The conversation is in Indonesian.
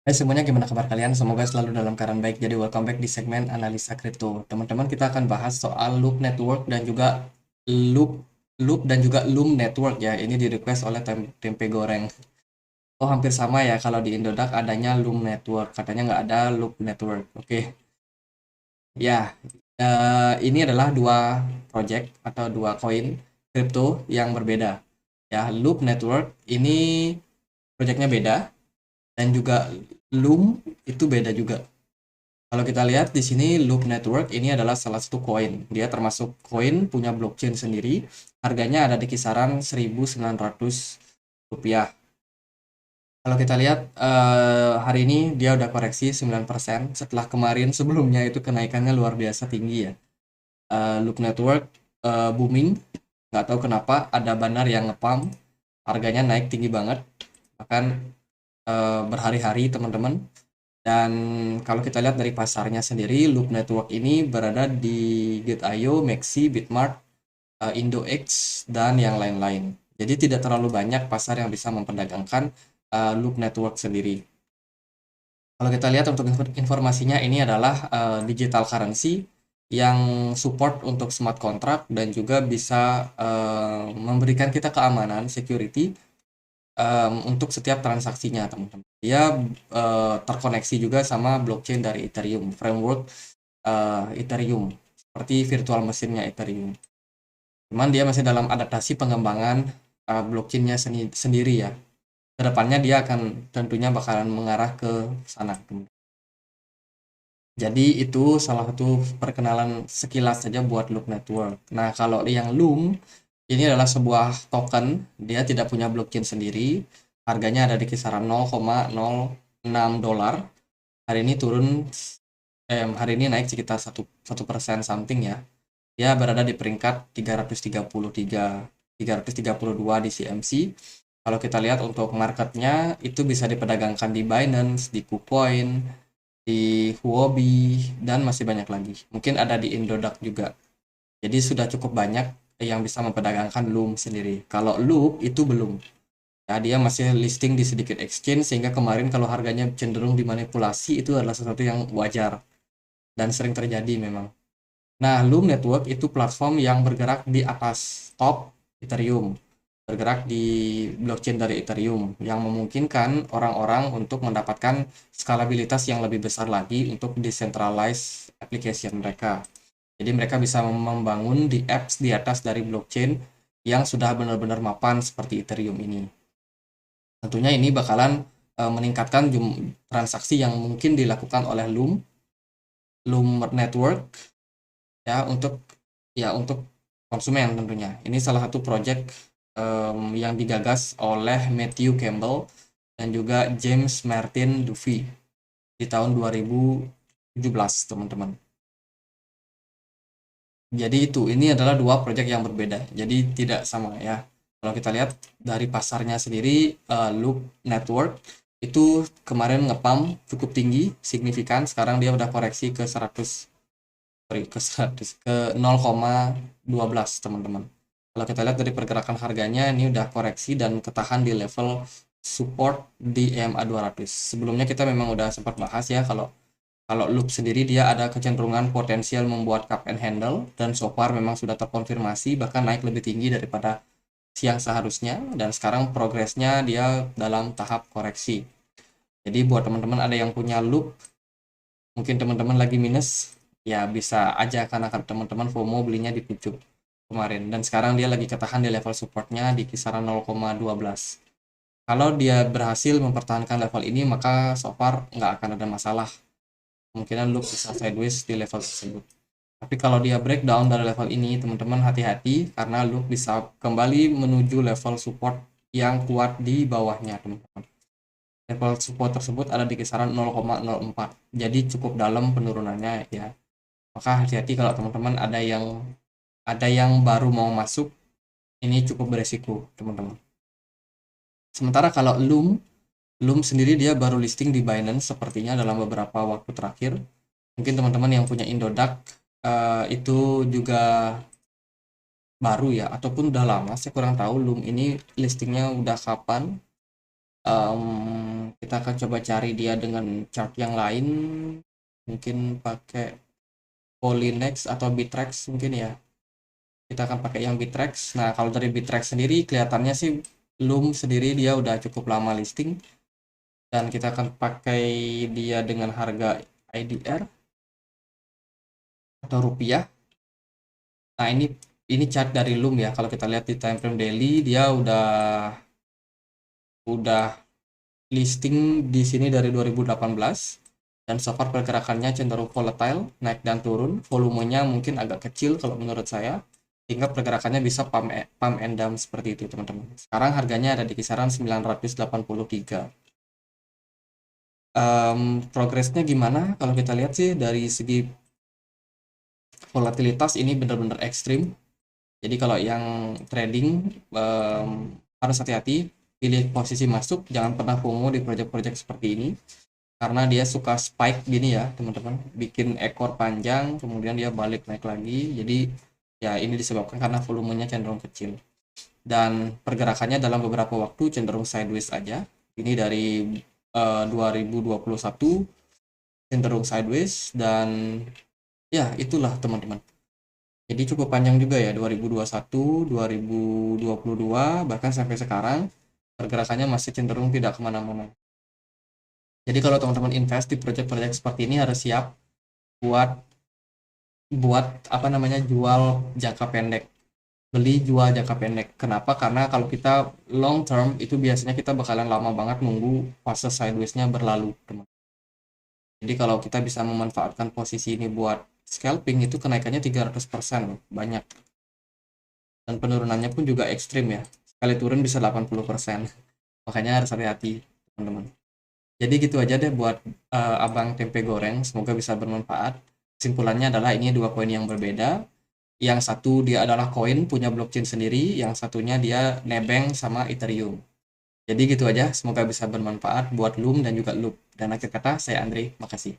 Hai semuanya, gimana kabar kalian? Semoga selalu dalam keadaan baik. Jadi welcome back di segmen analisa kripto. Teman-teman, kita akan bahas soal Loop Network dan juga Loop Loop dan juga Loom Network ya. Ini di request oleh Tempe Goreng. Oh, hampir sama ya, kalau di Indodax adanya Loom Network. Katanya nggak ada Loop Network. Oke. Ya, ini adalah dua project atau dua koin kripto yang berbeda. Ya, Loop Network ini projectnya beda, dan juga Loom itu beda juga. Kalau kita lihat di sini, Loop Network ini adalah salah satu koin. Dia termasuk koin punya blockchain sendiri. Harganya ada di kisaran 1.900 rupiah. Kalau kita lihat hari ini dia udah koreksi 9% setelah kemarin sebelumnya itu kenaikannya luar biasa tinggi ya. Loop Network booming, nggak tahu kenapa ada bandar yang ngepump, harganya naik tinggi banget, bahkan berhari-hari teman-teman. Dan kalau kita lihat dari pasarnya sendiri, Loop Network ini berada di Gate.io, Maxi, Bitmart, IndoX, dan yang lain-lain. Jadi tidak terlalu banyak pasar yang bisa memperdagangkan Loop Network sendiri. Kalau kita lihat untuk informasinya, ini adalah digital currency yang support untuk smart contract dan juga bisa memberikan kita keamanan, security untuk setiap transaksinya, teman-teman. Dia terkoneksi juga sama blockchain dari Ethereum, framework Ethereum, seperti virtual mesinnya Ethereum. Cuman dia masih dalam adaptasi pengembangan blockchainnya sendiri ya. Kedepannya dia akan tentunya bakalan mengarah ke sana. Jadi itu salah satu perkenalan sekilas saja buat Loop Network. Nah, kalau yang Loom, ini adalah sebuah token, dia tidak punya blockchain sendiri, harganya ada di kisaran 0,06 dolar. Hari ini turun, hari ini naik sekitar 1% something ya. Dia berada di peringkat 333, 332 di CMC. Kalau kita lihat untuk marketnya, itu bisa diperdagangkan di Binance, di KuCoin, di Huobi, dan masih banyak lagi. Mungkin ada di Indodax juga. Jadi sudah cukup banyak yang bisa memperdagangkan Loom sendiri. Kalau Loop itu belum. Ya, dia masih listing di sedikit exchange, sehingga kemarin kalau harganya cenderung dimanipulasi, itu adalah sesuatu yang wajar dan sering terjadi memang. Nah, Loom Network itu platform yang bergerak di atas top Ethereum, bergerak di blockchain dari Ethereum, yang memungkinkan orang-orang untuk mendapatkan skalabilitas yang lebih besar lagi untuk decentralized application mereka. Jadi mereka bisa membangun di apps di atas dari blockchain yang sudah benar-benar mapan seperti Ethereum ini. Tentunya ini bakalan meningkatkan transaksi yang mungkin dilakukan oleh Loom Network ya, untuk konsumen tentunya. Ini salah satu project yang digagas oleh Matthew Campbell dan juga James Martin Duffy di tahun 2017, teman-teman. Jadi ini adalah dua project yang berbeda. Jadi tidak sama ya. Kalau kita lihat dari pasarnya sendiri, Loop Network itu kemarin ngepump cukup tinggi, signifikan. Sekarang dia udah koreksi ke 100, sorry, ke 0,12, teman-teman. Kalau kita lihat dari pergerakan harganya, ini udah koreksi dan ketahan di level support di EMA 200. Sebelumnya kita memang udah sempat bahas ya, kalau kalau Loop sendiri dia ada kecenderungan potensial membuat cup and handle, dan so far memang sudah terkonfirmasi, bahkan naik lebih tinggi daripada siang seharusnya, dan sekarang progresnya dia dalam tahap koreksi. Jadi buat teman-teman ada yang punya Loop, mungkin teman-teman lagi minus, ya bisa aja karena teman-teman FOMO belinya di pucuk kemarin, dan sekarang dia lagi ketahan di level supportnya di kisaran 0,12. Kalau dia berhasil mempertahankan level ini, maka so far nggak akan ada masalah, kemungkinan Loop bisa sideways di level tersebut. Tapi kalau dia breakdown dari level ini, teman-teman hati-hati karena Loop bisa kembali menuju level support yang kuat di bawahnya, teman-teman. Level support tersebut ada di kisaran 0,04. Jadi cukup dalam penurunannya ya. Maka hati-hati kalau teman-teman ada yang baru mau masuk, ini cukup beresiko, teman-teman. Sementara kalau Loom sendiri dia baru listing di Binance sepertinya dalam beberapa waktu terakhir. Mungkin teman-teman yang punya Indodax itu juga baru ya, ataupun udah lama, saya kurang tahu Loom ini listingnya udah kapan. Kita akan coba cari dia dengan chart yang lain, mungkin pakai Polynex atau Bittrex mungkin ya. Kita akan pakai yang Bittrex. Nah, kalau dari Bittrex sendiri kelihatannya sih Loom sendiri dia udah cukup lama listing, dan kita akan pakai dia dengan harga IDR atau rupiah. Nah, ini chart dari Loom ya. Kalau kita lihat di time frame daily, dia udah listing di sini dari 2018, dan so far pergerakannya cenderung volatile, naik dan turun. Volumenya mungkin agak kecil kalau menurut saya, sehingga pergerakannya bisa pump and dump seperti itu, teman-teman. Sekarang harganya ada di kisaran 983. Progresnya gimana? Kalau kita lihat sih dari segi volatilitas ini benar-benar ekstrim. Jadi kalau yang trading harus hati-hati, pilih posisi masuk, jangan pernah FOMO di project-project seperti ini, karena dia suka spike gini ya teman-teman, bikin ekor panjang kemudian dia balik naik lagi. Jadi ya ini disebabkan karena volumenya cenderung kecil, dan pergerakannya dalam beberapa waktu cenderung sideways aja. Ini dari 2021 cenderung sideways, dan ya itulah teman-teman. Jadi cukup panjang juga ya, 2021, 2022, bahkan sampai sekarang pergerakannya masih cenderung tidak kemana-mana. Jadi kalau teman-teman invest di project-project seperti ini harus siap buat buat apa namanya, jual jangka pendek, beli jual jangka pendek. Kenapa? Karena kalau kita long term itu biasanya kita bakalan lama banget nunggu fase sideways-nya berlalu, teman. Jadi kalau kita bisa memanfaatkan posisi ini buat scalping, itu kenaikannya 300% loh, banyak. Dan penurunannya pun juga ekstrim ya. Sekali turun bisa 80%. Makanya harus hati-hati, teman-teman. Jadi gitu aja deh buat Abang Tempe Goreng, semoga bisa bermanfaat. Kesimpulannya adalah ini dua koin yang berbeda. Yang satu dia adalah koin punya blockchain sendiri, yang satunya dia nebeng sama Ethereum. Jadi gitu aja, semoga bisa bermanfaat buat Loom dan juga Loop. Dan akhir kata, saya Andre, makasih.